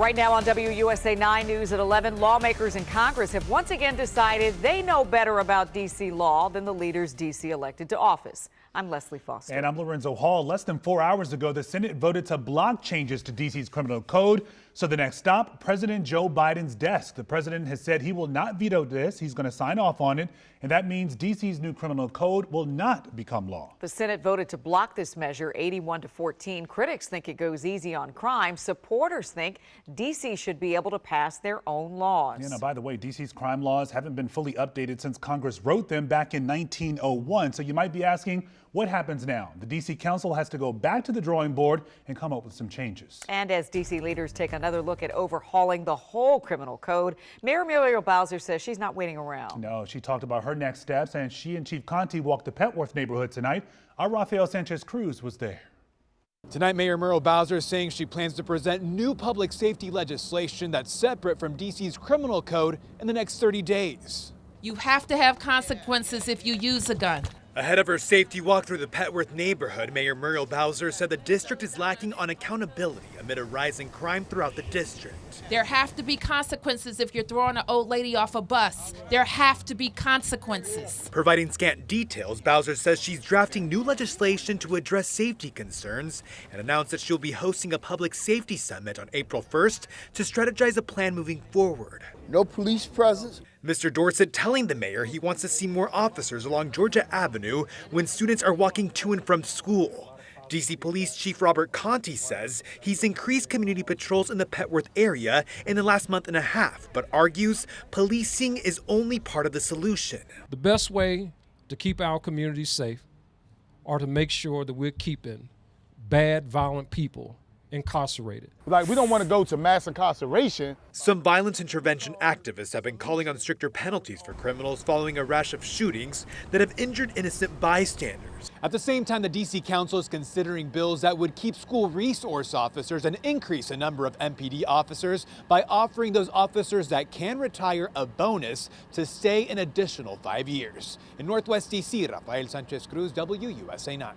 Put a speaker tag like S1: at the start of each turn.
S1: Right now on WUSA 9 News at 11, lawmakers in Congress have once again decided they know better about D.C. law than the leaders D.C. elected to office. I'm Leslie Foster.
S2: And I'm Lorenzo Hall. Less than 4 hours ago, the Senate voted to block changes to D.C.'s criminal code. So the next stop, President Joe Biden's desk. The president has said he will not veto this. He's going to sign off on it. And that means D.C.'s new criminal code will not become law.
S1: The Senate voted to block this measure 81-14. Critics think it goes easy on crime. Supporters think D.C. should be able to pass their own laws.
S2: Yeah, now, by the way, D.C.'s crime laws haven't been fully updated since Congress wrote them back in 1901. So you might be asking, what happens now? The D.C. Council has to go back to the drawing board and come up with some changes.
S1: And as D.C. leaders take another look at overhauling the whole criminal code, Mayor Muriel Bowser says she's not waiting around.
S2: No, she talked about her next steps, and she and Chief Conti walked the Petworth neighborhood tonight. Our Rafael Sanchez Cruz was there.
S3: Tonight, Mayor Muriel Bowser is saying she plans to present new public safety legislation that's separate from D.C.'s criminal code in the next 30 days.
S4: You have to have consequences if you use a gun.
S3: Ahead of her safety walk through the Petworth neighborhood, Mayor Muriel Bowser said the district is lacking on accountability amid a rise in crime throughout the district.
S4: There have to be consequences if you're throwing an old lady off a bus. There have to be consequences.
S3: Providing scant details, Bowser says she's drafting new legislation to address safety concerns and announced that she'll be hosting a public safety summit on April 1st to strategize a plan moving forward.
S5: No police presence.
S3: Mr. Dorsett telling the mayor he wants to see more officers along Georgia Avenue when students are walking to and from school. D.C. Police Chief Robert Conti says he's increased community patrols in the Petworth area in the last month and a half, but argues policing is only part of the solution.
S6: The best way to keep our communities safe are to make sure that we're keeping bad, violent people incarcerated.
S5: Like, we don't want to go to mass incarceration.
S3: Some violence intervention activists have been calling on stricter penalties for criminals following a rash of shootings that have injured innocent bystanders. At the same time, the D.C. Council is considering bills that would keep school resource officers and increase the number of MPD officers by offering those officers that can retire a bonus to stay an additional 5 years. In Northwest D.C., Rafael Sanchez Cruz, WUSA 9.